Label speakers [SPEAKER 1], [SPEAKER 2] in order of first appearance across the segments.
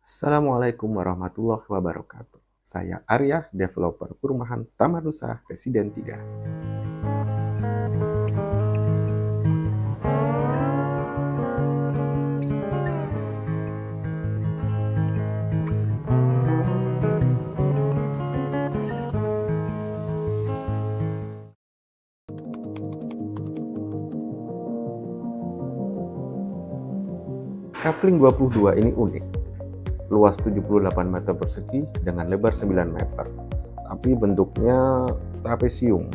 [SPEAKER 1] Assalamualaikum warahmatullahi wabarakatuh. Saya Arya, developer perumahan Taman Nusa Residen 3. Kafling 22 ini unik. Luas 78 meter persegi dengan lebar 9 meter. Tapi bentuknya trapesium.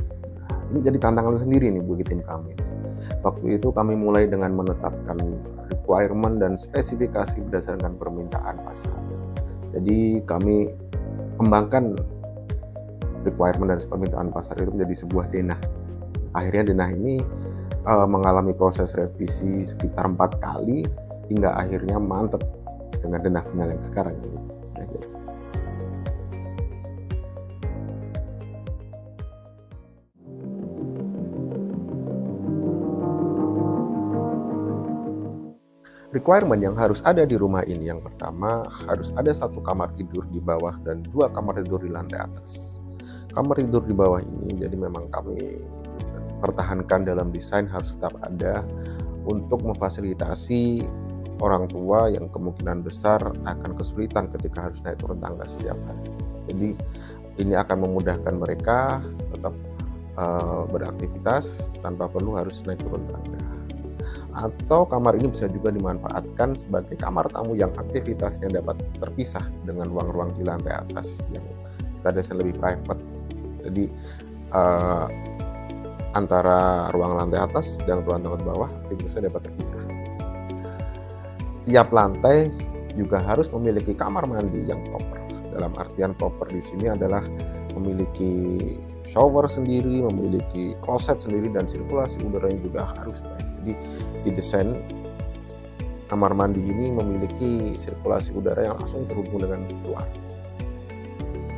[SPEAKER 1] Ini jadi tantangan sendiri nih bagi tim kami. Waktu itu kami mulai dengan menetapkan requirement dan spesifikasi berdasarkan permintaan pasar. Jadi kami kembangkan requirement dan permintaan pasar itu menjadi sebuah denah. Akhirnya denah ini mengalami proses revisi sekitar 4 kali hingga akhirnya mantap dengan denah final yang sekarang ini. Requirement yang harus ada di rumah ini, yang pertama harus ada 1 kamar tidur di bawah dan 2 kamar tidur di lantai atas. Kamar tidur di bawah ini jadi memang kami pertahankan dalam desain harus tetap ada untuk memfasilitasi orang tua yang kemungkinan besar akan kesulitan ketika harus naik turun tangga setiap hari. Jadi ini akan memudahkan mereka tetap beraktivitas tanpa perlu harus naik turun tangga. Atau kamar ini bisa juga dimanfaatkan sebagai kamar tamu yang aktivitasnya dapat terpisah dengan ruang-ruang di lantai atas yang kita desain lebih private. Jadi antara ruang lantai atas dan ruang lantai bawah aktivitasnya dapat terpisah. Tiap lantai juga harus memiliki kamar mandi yang proper. Dalam artian proper di sini adalah memiliki shower sendiri, memiliki kloset sendiri, dan sirkulasi udaranya juga harus baik. Jadi didesain kamar mandi ini memiliki sirkulasi udara yang langsung terhubung dengan luar.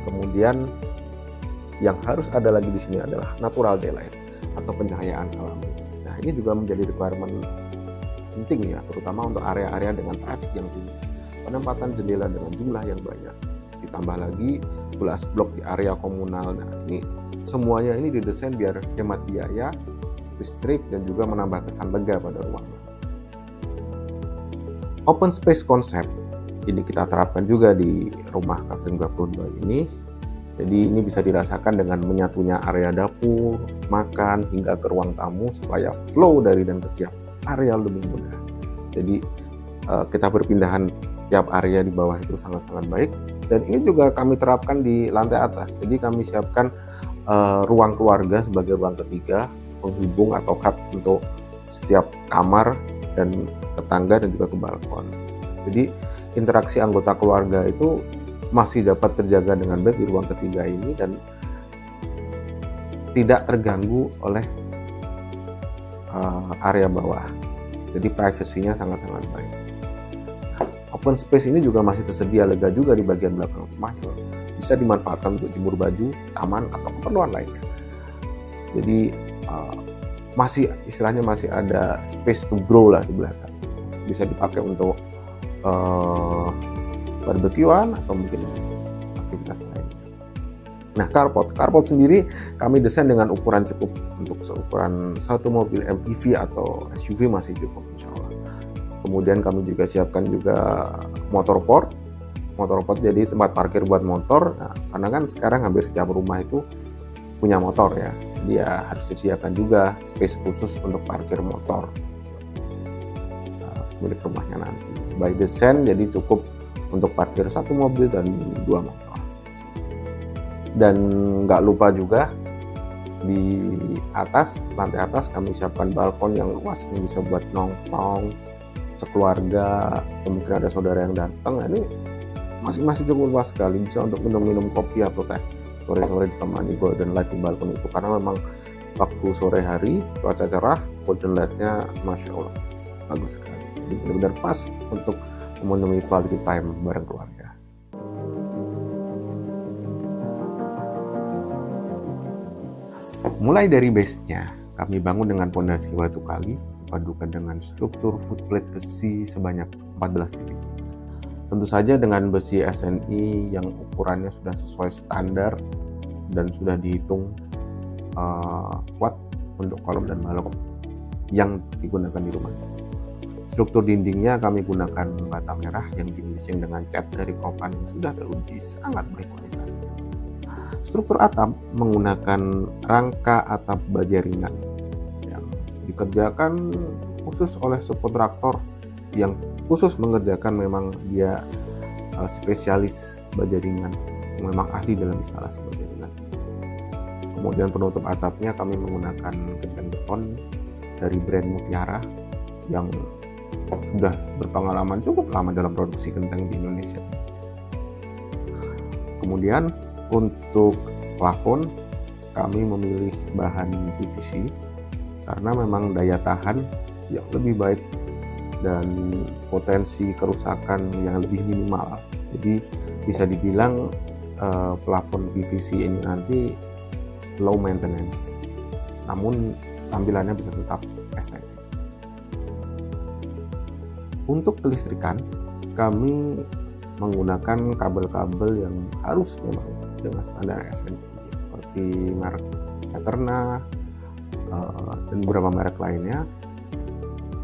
[SPEAKER 1] Kemudian yang harus ada lagi di sini adalah natural daylight atau pencahayaan alami. Nah, ini juga menjadi requirement penting ya, terutama untuk area-area dengan traffic yang tinggi. Penempatan jendela dengan jumlah yang banyak. Ditambah lagi glass block di area komunal. Nah, ini semuanya ini didesain biar hemat biaya, listrik, dan juga menambah kesan lega pada ruangan. Open space concept ini kita terapkan juga di rumah Kafling 22 ini. Jadi ini bisa dirasakan dengan menyatunya area dapur, makan, hingga ke ruang tamu supaya flow dari dan ke tiap area lebih mudah. Jadi kita berpindahan tiap area di bawah itu sangat-sangat baik. Dan ini juga kami terapkan di lantai atas. Jadi kami siapkan ruang keluarga sebagai ruang ketiga, penghubung atau hub untuk setiap kamar dan tetangga dan juga ke balkon. Jadi interaksi anggota keluarga itu masih dapat terjaga dengan baik di ruang ketiga ini dan tidak terganggu oleh area bawah. Jadi privasinya sangat-sangat baik. Open space ini juga masih tersedia lega juga di bagian belakang rumah, bisa dimanfaatkan untuk jemur baju, taman, atau keperluan lainnya. Jadi masih istilahnya masih ada space to grow lah di belakang. Bisa dipakai untuk barbekyuan atau mungkin aktivitas lainnya. Nah, carport sendiri kami desain dengan ukuran cukup untuk seukuran satu mobil MPV atau SUV masih cukup insya Allah. Kemudian kami juga siapkan juga motorport jadi tempat parkir buat motor. Nah, karena kan sekarang hampir setiap rumah itu punya motor ya, dia harus disediakan juga space khusus untuk parkir motor milik rumahnya nanti. By design jadi cukup untuk parkir satu mobil dan 2 motor. Dan nggak lupa juga di atas, lantai atas kami siapkan balkon yang luas yang bisa buat nongkrong sekeluarga, mungkin ada saudara yang datang. Nah, ini masih cukup luas sekali, bisa untuk minum kopi atau teh sore-sore ditemani golden light di balkon itu, karena memang waktu sore hari cuaca cerah, golden light-nya masya Allah bagus sekali. Jadi benar-benar pas untuk memenuhi quality time bareng keluarga. Mulai dari base-nya, kami bangun dengan pondasi batu kali, dipadukan dengan struktur footplate besi sebanyak 14 titik. Tentu saja dengan besi SNI yang ukurannya sudah sesuai standar dan sudah dihitung kuat untuk kolom dan balok yang digunakan di rumah. Struktur dindingnya kami gunakan bata merah yang difinishing dengan cat dari Kopan yang sudah teruji sangat baik kualitasnya. Struktur atap menggunakan rangka atap baja ringan yang dikerjakan khusus oleh subkontraktor yang khusus mengerjakan, memang dia spesialis baja ringan, memang ahli dalam instalasi baja ringan. Kemudian penutup atapnya kami menggunakan genteng beton dari brand Mutiara yang sudah berpengalaman cukup lama dalam produksi genteng di Indonesia. Kemudian untuk plafon kami memilih bahan PVC karena memang daya tahan yang lebih baik dan potensi kerusakan yang lebih minimal. Jadi bisa dibilang plafon PVC ini nanti low maintenance, namun tampilannya bisa tetap estetik. Untuk kelistrikan kami menggunakan kabel-kabel yang harus memang dengan standar SNI seperti merek Eterna dan beberapa merek lainnya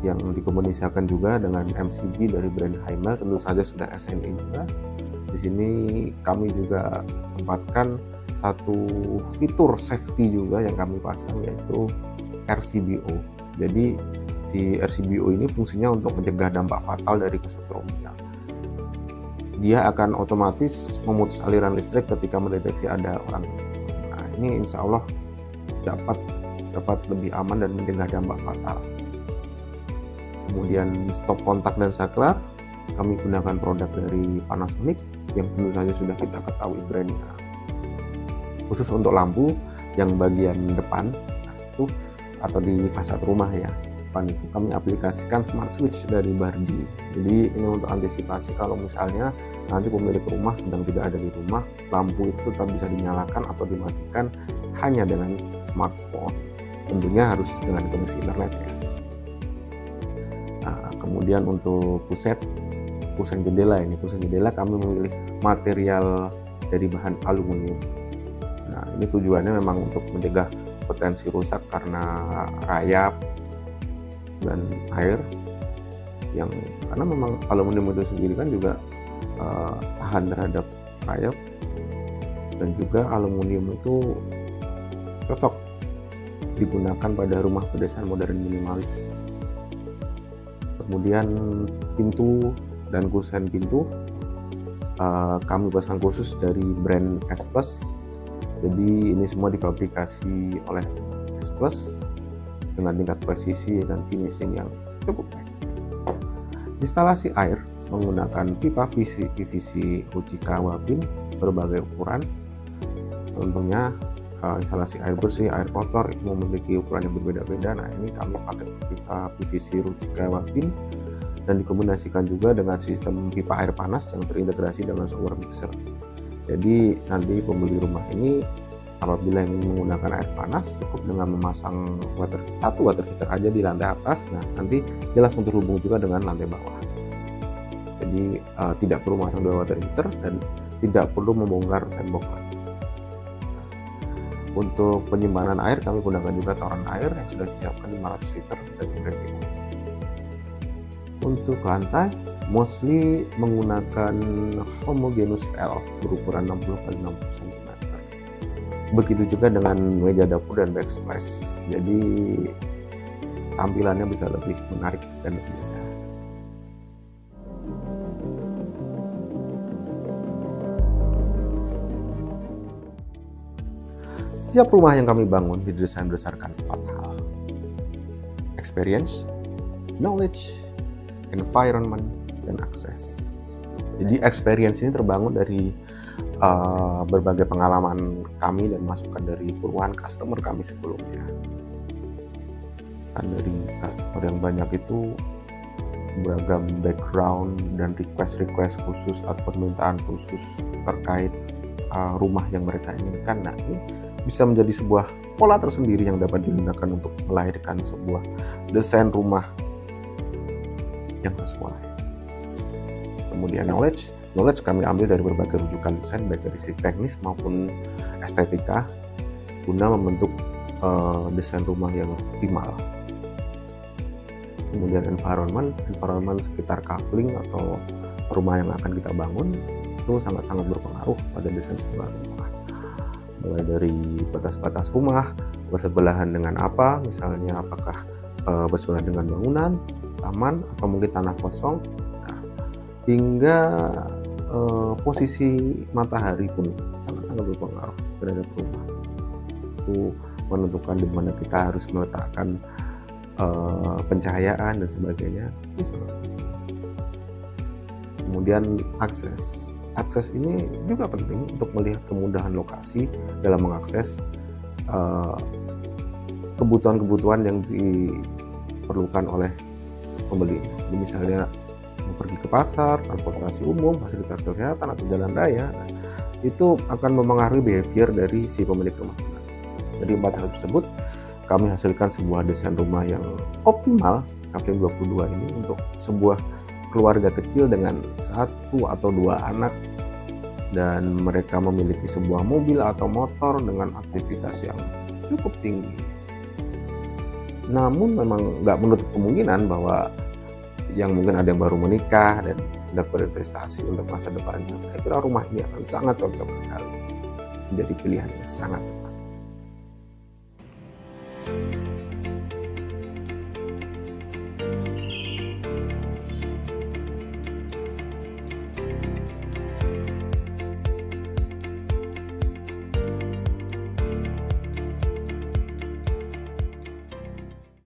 [SPEAKER 1] yang dikomunikasikan juga dengan MCB dari brand Haimel, tentu saja sudah SNI juga. Di sini kami juga tempatkan satu fitur safety juga yang kami pasang, yaitu RCBO. Jadi si RCBO ini fungsinya untuk mencegah dampak fatal dari kesetruman. Dia akan otomatis memutus aliran listrik ketika mendeteksi ada orang. Nah, ini insya Allah dapat lebih aman dan mencegah dampak fatal. Kemudian stop kontak dan saklar kami gunakan produk dari Panasonic yang tentu saja sudah kita ketahui brandnya. Khusus untuk lampu yang bagian depan itu atau di fasad rumah ya, depan itu kami aplikasikan smart switch dari Bardi. Jadi ini untuk antisipasi kalau misalnya nanti pemilik rumah sedang tidak ada di rumah, lampu itu tetap bisa dinyalakan atau dimatikan hanya dengan smartphone. Tentunya harus dengan koneksi internet ya. Nah, kemudian untuk pusen jendela kami memilih material dari bahan aluminium. Nah, ini tujuannya memang untuk mencegah potensi rusak karena rayap dan air, karena memang aluminium itu sendiri kan juga tahan terhadap rayap, dan juga aluminium itu cocok digunakan pada rumah pedesaan modern minimalis. Kemudian pintu dan kusen pintu kami pasang khusus dari brand S Plus. Jadi ini semua difabrikasi oleh S Plus dengan tingkat presisi dan finishing yang cukup baik. Instalasi air menggunakan pipa PVC Ruchika Wavin berbagai ukuran. Tentunya instalasi air bersih, air kotor itu memiliki ukuran yang berbeda-beda. Nah, ini kami pakai pipa PVC Ruchika Wavin dan dikombinasikan juga dengan sistem pipa air panas yang terintegrasi dengan shower mixer. Jadi nanti pembeli rumah ini apabila ingin menggunakan air panas cukup dengan memasang satu water heater aja di lantai atas. Nah, nanti dia langsung terhubung juga dengan lantai bawah. Jadi tidak perlu memasang 2 water heater dan tidak perlu membongkar tembok lagi. Untuk penyimpanan air kami gunakan juga toren air yang sudah disiapkan 500 liter dari brand Vivo. Untuk lantai mostly menggunakan homogeneous tile berukuran 60 x 60 cm. Begitu juga dengan meja dapur dan backsplash. Jadi tampilannya bisa lebih menarik dan lebih indah. Setiap rumah yang kami bangun didesain berdasarkan 4 hal: experience, knowledge, environment, dan akses. Jadi experience ini terbangun dari berbagai pengalaman kami dan masukan dari puluhan customer kami sebelumnya. Dan dari customer yang banyak itu beragam background dan request khusus atau permintaan khusus terkait rumah yang mereka inginkan. Nah, ini bisa menjadi sebuah pola tersendiri yang dapat digunakan untuk melahirkan sebuah desain rumah yang sesuai. Kemudian knowledge kami ambil dari berbagai rujukan desain, baik dari sisi teknis maupun estetika, guna membentuk desain rumah yang optimal. Kemudian environment sekitar coupling atau rumah yang akan kita bangun itu sangat-sangat berpengaruh pada desain sebuah rumah. Mulai dari batas-batas rumah, bersebelahan dengan apa, misalnya apakah bersebelahan dengan bangunan, taman, atau mungkin tanah kosong, hingga posisi matahari pun sangat-sangat berpengaruh terhadap rumah. Itu menentukan di mana kita harus meletakkan pencahayaan dan sebagainya. Kemudian akses ini juga penting untuk melihat kemudahan lokasi dalam mengakses kebutuhan-kebutuhan yang diperlukan oleh pembeli. Jadi misalnya mau pergi ke pasar, transportasi umum, fasilitas kesehatan, atau jalan raya, itu akan memengaruhi behavior dari si pemilik rumah. Dari 4 hal tersebut, kami hasilkan sebuah desain rumah yang optimal, Kavling 22 ini, untuk sebuah keluarga kecil dengan 1 atau 2 anak, dan mereka memiliki sebuah mobil atau motor dengan aktivitas yang cukup tinggi. Namun memang nggak menutup kemungkinan bahwa yang mungkin ada yang baru menikah dan hendak berinvestasi untuk masa depannya, saya kira rumah ini akan sangat cocok sekali, menjadi pilihan yang sangat tepat.